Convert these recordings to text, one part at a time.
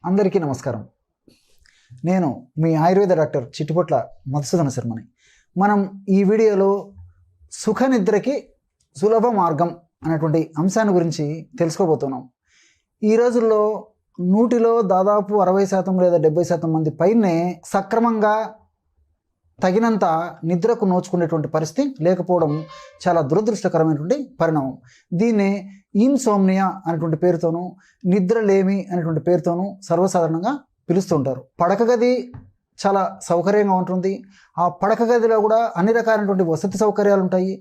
అందరికీ నమస్కారం. నేను మీ ఆయుర్వేద డాక్టర్ చిట్టిపొట్ల మధుసూదన శర్మని. మనం ఈ వీడియోలో సుఖ నిద్రకి సులభ మార్గం అనేటువంటి అంశాన్ని గురించి తెలుసుకోబోతున్నాం. ఈ రోజుల్లో 100లో దాదాపు 60% లేదా 70% మంది పైనే సక్రమంగా తగినంత నిద్రకు నోచుకునేటువంటి పరిస్థితి లేకపోవడం చాలా దురదృష్టకరమైనటువంటి పరిణామం. దీన్నే ఇన్సోమ్నియా అనేటువంటి పేరుతోనూ నిద్రలేమి అనేటువంటి పేరుతోనూ సర్వసాధారణంగా పిలుస్తుంటారు. పడక గది చాలా సౌకర్యంగా ఉంటుంది. ఆ పడక గదిలో కూడా అన్ని రకాలైనటువంటి వసతి సౌకర్యాలు ఉంటాయి.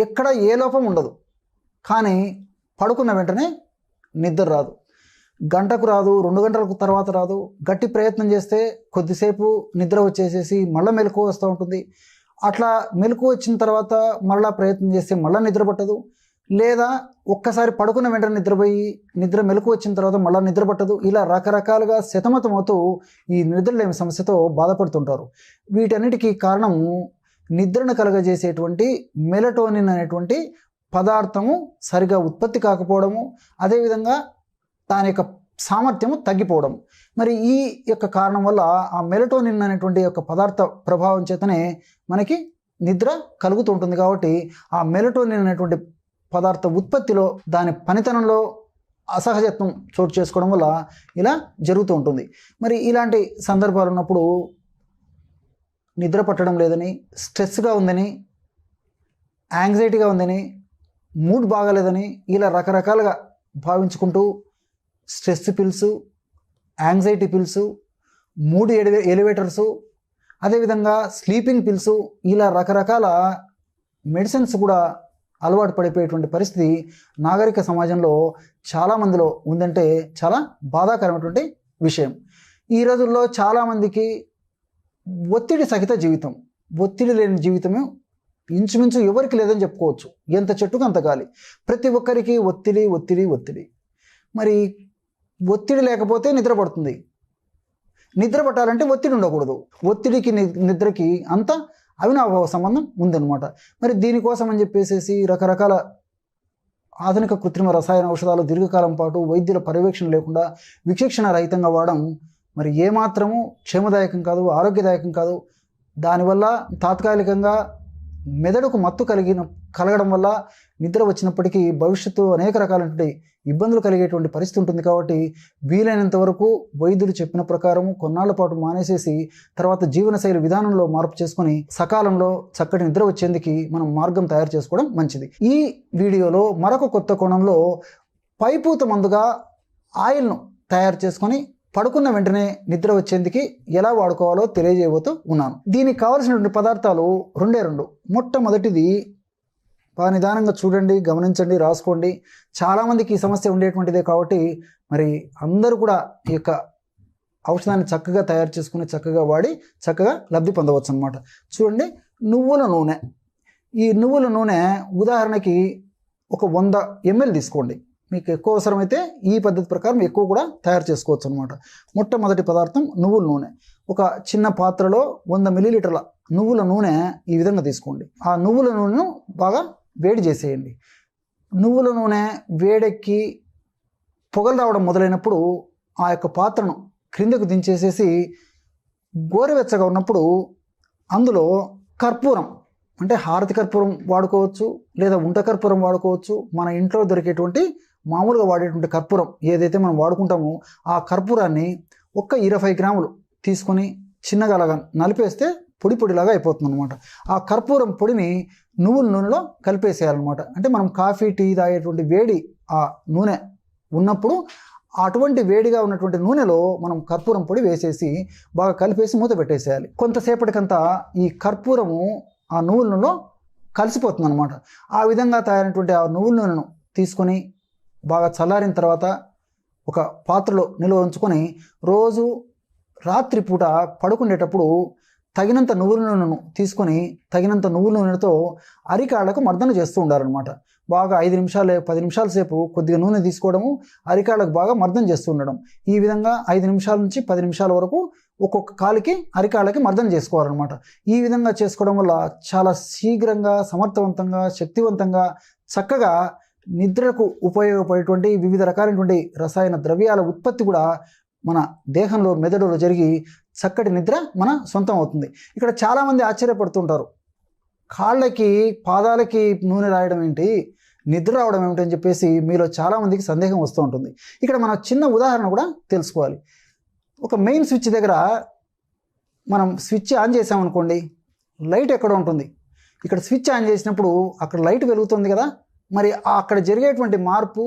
ఎక్కడ ఏ లోపం ఉండదు. కానీ పడుకున్న వెంటనే నిద్ర రాదు. గంటకు రాదు, 2 గంటలకు తర్వాత రాదు. గట్టి ప్రయత్నం చేస్తే కొద్దిసేపు నిద్ర వచ్చేసేసి మళ్ళీ మెలకువ వస్తూ ఉంటుంది. అట్లా మెలకువ వచ్చిన తర్వాత మళ్ళీ ప్రయత్నం చేస్తే మళ్ళీ నిద్ర పట్టదు. లేదా ఒక్కసారి పడుకున్న వెంటనే నిద్రపోయి నిద్ర మెలకువ వచ్చిన తర్వాత మళ్ళీ నిద్ర పట్టదు. ఇలా రకరకాలుగా సతమతమవుతూ ఈ నిద్రలేమి సమస్యతో బాధపడుతుంటారు. వీటన్నిటికీ కారణం నిద్రను కలుగజేసేటువంటి మెలటోనిన్ అనేటువంటి పదార్థము సరిగా ఉత్పత్తి కాకపోవడము, అదేవిధంగా దాని యొక్క సామర్థ్యము తగ్గిపోవడం. మరి ఈ యొక్క కారణం వల్ల ఆ మెలటోనిన్ అనేటువంటి యొక్క పదార్థ ప్రభావం చేతనే మనకి నిద్ర కలుగుతూ ఉంటుంది. కాబట్టి ఆ మెలటోనిన్ అనేటువంటి పదార్థ ఉత్పత్తిలో దాని పనితనంలో అసహజత్వం చోటు చేసుకోవడం వల్ల ఇలా జరుగుతూ ఉంటుంది. మరి ఇలాంటి సందర్భాలు ఉన్నప్పుడు నిద్ర పట్టడం లేదని, స్ట్రెస్గా ఉందని, యాంగ్జైటీగా ఉందని, మూడ్ బాగాలేదని ఇలా రకరకాలుగా భావించుకుంటూ stress pills, anxiety pills, mood elevators, అదేవిధంగా స్లీపింగ్ పిల్స్ ఇలా రకరకాల మెడిసిన్స్ కూడా అలవాటు పడిపోయేటువంటి పరిస్థితి నాగరిక సమాజంలో చాలామందిలో ఉందంటే చాలా బాధాకరమైనటువంటి విషయం. ఈ రోజుల్లో చాలామందికి ఒత్తిడి సహిత జీవితం, ఒత్తిడి లేని జీవితమే ఇంచుమించు ఎవరికి లేదని చెప్పుకోవచ్చు. ఎంత చెట్టుకు అంత గాలి. ప్రతి ఒక్కరికి ఒత్తిడి ఒత్తిడి ఒత్తిడి. మరి ఒత్తిడి లేకపోతే నిద్ర పడుతుంది. నిద్ర పట్టాలంటే ఒత్తిడి ఉండకూడదు. ఒత్తిడికి నిద్రకి అంత అవినాభావ సంబంధం ఉందన్నమాట. మరి దీనికోసం అని చెప్పేసి రకరకాల ఆధునిక కృత్రిమ రసాయన ఔషధాలు దీర్ఘకాలం పాటు వైద్యుల పర్యవేక్షణ లేకుండా విచక్షణ రహితంగా వాడడం మరి ఏమాత్రము క్షేమదాయకం కాదు, ఆరోగ్యదాయకం కాదు. దానివల్ల తాత్కాలికంగా మెదడుకు మత్తు కలగడం వల్ల నిద్ర వచ్చినప్పటికీ భవిష్యత్తు అనేక రకాలైనటువంటి ఇబ్బందులు కలిగేటువంటి పరిస్థితి ఉంటుంది. కాబట్టి వీలైనంత వరకు వైద్యులు చెప్పిన ప్రకారము కొన్నాళ్ల పాటు మానేసేసి తర్వాత జీవనశైలి విధానంలో మార్పు చేసుకొని సకాలంలో చక్కటి నిద్ర వచ్చేందుకు మనం మార్గం తయారు చేసుకోవడం మంచిది. ఈ వీడియోలో మరొక కొత్త కోణంలో పైపూత మందుగా ఆయిల్ను తయారు చేసుకొని పడుకున్న వెంటనే నిద్ర వచ్చేందుకు ఎలా వాడుకోవాలో తెలియజేయబోతూ ఉన్నాను. దీనికి కావలసినటువంటి పదార్థాలు రెండే రెండు. మొట్టమొదటిది బాగా నిదానంగా చూడండి, గమనించండి, రాసుకోండి. చాలామందికి ఈ సమస్య ఉండేటువంటిదే కాబట్టి మరి అందరూ కూడా ఈ యొక్క ఔషధాన్ని చక్కగా తయారు చేసుకుని చక్కగా వాడి చక్కగా లబ్ధి పొందవచ్చు అన్నమాట. చూడండి, నువ్వుల నూనె. ఈ నువ్వుల నూనె ఉదాహరణకి ఒక 100 ml తీసుకోండి. మీకు ఎక్కువ అవసరమైతే ఈ పద్ధతి ప్రకారం ఎక్కువ కూడా తయారు చేసుకోవచ్చు అనమాట. మొట్టమొదటి పదార్థం నువ్వుల నూనె. ఒక చిన్న పాత్రలో 100 ml నువ్వుల నూనె ఈ విధంగా తీసుకోండి. ఆ నువ్వుల నూనెను బాగా వేడి చేసేయండి. నువ్వుల నూనె వేడెక్కి పొగలు రావడం మొదలైనప్పుడు ఆ యొక్క పాత్రను క్రిందకు దించేసేసి గోరువెచ్చగా ఉన్నప్పుడు అందులో కర్పూరం, అంటే హారతి కర్పూరం వాడుకోవచ్చు, లేదా ఉంట కర్పూరం వాడుకోవచ్చు. మన ఇంట్లో దొరికేటువంటి మామూలుగా వాడేటువంటి కర్పూరం ఏదైతే మనం వాడుకుంటామో ఆ కర్పూరాన్ని ఒక 20 గ్రాములు తీసుకొని చిన్నగా అలాగా నలిపేస్తే పొడి పొడిలాగా అయిపోతుంది అనమాట. ఆ కర్పూరం పొడిని నువ్వుల నూనెలో కలిపేసేయాలన్నమాట. అంటే మనం కాఫీ టీ తాగేటువంటి వేడి ఆ నూనె ఉన్నప్పుడు అటువంటి వేడిగా ఉన్నటువంటి నూనెలో మనం కర్పూరం పొడి వేసేసి బాగా కలిపేసి మూత పెట్టేసేయాలి. కొంతసేపటికంతా ఈ కర్పూరము ఆ నువ్వుల నూనెలో కలిసిపోతుంది అనమాట. ఆ విధంగా తయారైనటువంటి ఆ నువ్వుల నూనెను తీసుకొని బాగా చల్లారిన తర్వాత ఒక పాత్రలో నిల్వ ఉంచుకొని రోజు రాత్రిపూట పడుకునేటప్పుడు తగినంత నువ్వుల నూనెను తీసుకొని తగినంత నువ్వుల నూనెతో అరికాళ్లకు మర్దన చేస్తూ ఉండాలన్నమాట. బాగా 5 నిమిషాలు 10 నిమిషాల సేపు కొద్దిగా నూనె తీసుకోవడము, అరికాళ్ళకు బాగా మర్దన చేస్తూ ఉండడం. ఈ విధంగా 5 నిమిషాల నుంచి 10 నిమిషాల వరకు ఒక్కొక్క కాలికి అరికాళ్ళకి మర్దన చేసుకోవాలన్నమాట. ఈ విధంగా చేసుకోవడం వల్ల చాలా శీఘ్రంగా, సమర్థవంతంగా, శక్తివంతంగా, చక్కగా నిద్రకు ఉపయోగపడేటువంటి వివిధ రకాలైనటువంటి రసాయన ద్రవ్యాల ఉత్పత్తి కూడా మన దేహంలో మెదడులో జరిగి చక్కటి నిద్ర మన సొంతం అవుతుంది. ఇక్కడ చాలామంది ఆశ్చర్యపడుతుంటారు, కాళ్ళకి పాదాలకి నూనె రాయడం ఏంటి, నిద్ర రావడం ఏమిటి అని చెప్పేసి మీలో చాలామందికి సందేహం వస్తూ ఉంటుంది. ఇక్కడ మనం చిన్న ఉదాహరణ కూడా తెలుసుకోవాలి. ఒక మెయిన్ స్విచ్ దగ్గర మనం స్విచ్ ఆన్ చేసామనుకోండి, లైట్ ఎక్కడ ఉంటుంది, ఇక్కడ స్విచ్ ఆన్ చేసినప్పుడు అక్కడ లైట్ వెలుగుతుంది కదా, మరి అక్కడ జరిగేటువంటి మార్పు,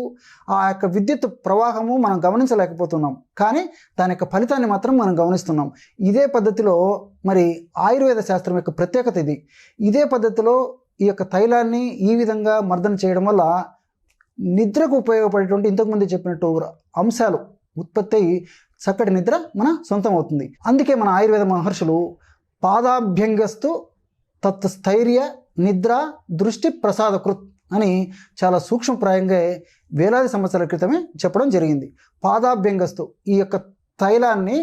ఆ యొక్క విద్యుత్ ప్రవాహము మనం గమనించలేకపోతున్నాం, కానీ దాని యొక్క ఫలితాన్ని మాత్రం మనం గమనిస్తున్నాం. ఇదే పద్ధతిలో మరి ఆయుర్వేద శాస్త్రం యొక్క ప్రత్యేకత ఇది. ఇదే పద్ధతిలో ఈ యొక్క తైలాన్ని ఈ విధంగా మర్దన చేయడం వల్ల నిద్రకు ఉపయోగపడేటువంటి ఇంతకుముందు చెప్పినట్టు అంశాలు ఉత్పత్తి అయ్యి చక్కటి నిద్ర మన సొంతం అవుతుంది. అందుకే మన ఆయుర్వేద మహర్షులు పాదాభ్యంగస్తు తత్స్థైర్య నిద్ర దృష్టి ప్రసాదకృత్ అని చాలా సూక్ష్మప్రాయంగా వేలాది సంవత్సరాల క్రితమే చెప్పడం జరిగింది. పాదాభ్యంగస్తు, ఈ యొక్క తైలాన్ని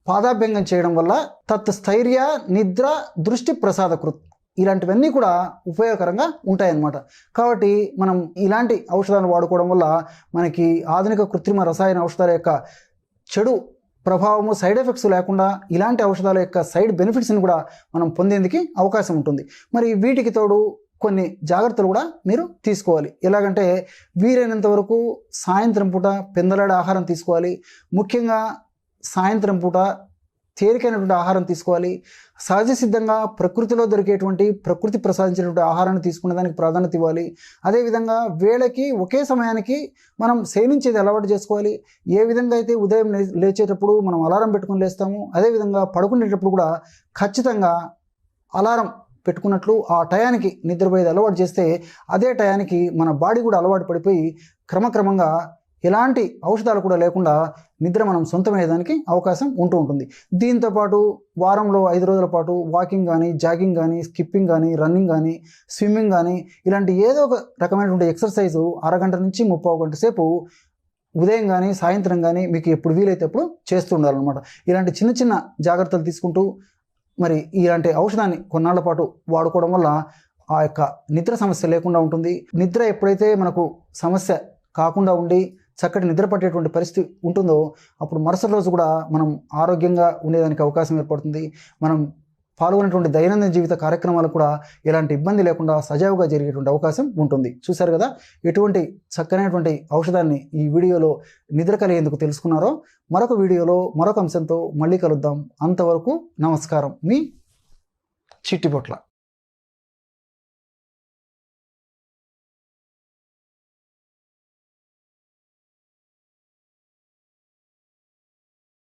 పాదాభ్యంగం చేయడం వల్ల తత్స్థైర్య నిద్ర దృష్టి ప్రసాదకృత్ ఇలాంటివన్నీ కూడా ఉపయోగకరంగా ఉంటాయన్నమాట. కాబట్టి మనం ఇలాంటి ఔషధాలను వాడుకోవడం వల్ల మనకి ఆధునిక కృత్రిమ రసాయన ఔషధాల యొక్క చెడు ప్రభావము, సైడ్ ఎఫెక్ట్స్ లేకుండా ఇలాంటి ఔషధాల యొక్క సైడ్ బెనిఫిట్స్ని కూడా మనం పొందేందుకు అవకాశం ఉంటుంది. మరి వీటికి తోడు కొన్ని జాగ్రత్తలు కూడా మీరు తీసుకోవాలి. ఎలాగంటే వీలైనంత వరకు సాయంత్రం పూట పెందలాడే ఆహారం తీసుకోవాలి. ముఖ్యంగా సాయంత్రం పూట తేలికైనటువంటి ఆహారం తీసుకోవాలి. సహజ సిద్ధంగా ప్రకృతిలో దొరికేటువంటి ప్రకృతి ప్రసాదించినటువంటి ఆహారాన్ని తీసుకునే దానికి ప్రాధాన్యత ఇవ్వాలి. అదేవిధంగా వేళకి ఒకే సమయానికి మనం సేవించేది అలవాటు చేసుకోవాలి. ఏ విధంగా అయితే ఉదయం లేచేటప్పుడు మనం అలారం పెట్టుకుని లేస్తాము, అదేవిధంగా పడుకునేటప్పుడు కూడా ఖచ్చితంగా అలారం పెట్టుకున్నట్లు ఆ టయానికి నిద్రపోయేది అలవాటు చేస్తే అదే టయానికి మన బాడీ కూడా అలవాటు పడిపోయి క్రమక్రమంగా ఎలాంటి ఔషధాలు కూడా లేకుండా నిద్ర మనం సొంతమయ్యేదానికి అవకాశం ఉంటుంది. దీంతోపాటు వారంలో 5 రోజుల పాటు వాకింగ్ కానీ, జాగింగ్ కానీ, స్కిప్పింగ్ కానీ, రన్నింగ్ కానీ, స్విమ్మింగ్ కానీ ఇలాంటి ఏదో ఒక రకమైనటువంటి ఎక్సర్సైజు అరగంట నుంచి 30 గంట సేపు ఉదయం కానీ సాయంత్రం కానీ మీకు ఎప్పుడు వీలైతే అప్పుడు చేస్తూ ఉండాలన్నమాట. ఇలాంటి చిన్న చిన్న జాగ్రత్తలు తీసుకుంటూ మరి ఇలాంటి ఔషధాన్ని కొన్నాళ్ల పాటు వాడుకోవడం వల్ల ఆ యొక్క నిద్ర సమస్య లేకుండా ఉంటుంది. నిద్ర ఎప్పుడైతే మనకు సమస్య కాకుండా ఉండి చక్కటి నిద్ర పట్టేటువంటి పరిస్థితి ఉంటుందో అప్పుడు మరుసటి రోజు కూడా మనం ఆరోగ్యంగా ఉండేదానికి అవకాశం ఏర్పడుతుంది. మనం పాల్గొనేటువంటి దైనందిన జీవిత కార్యక్రమాలు కూడా ఎలాంటి ఇబ్బంది లేకుండా సజావుగా జరిగేటువంటి అవకాశం ఉంటుంది. చూశారు కదా ఎటువంటి చక్కనైనటువంటి ఔషధాన్ని ఈ వీడియోలో నిద్ర కలిగేందుకు తెలుసుకున్నారో. మరొక వీడియోలో మరొక అంశంతో మళ్ళీ కలుద్దాం. అంతవరకు నమస్కారం. మీ చిట్టిపొట్ల.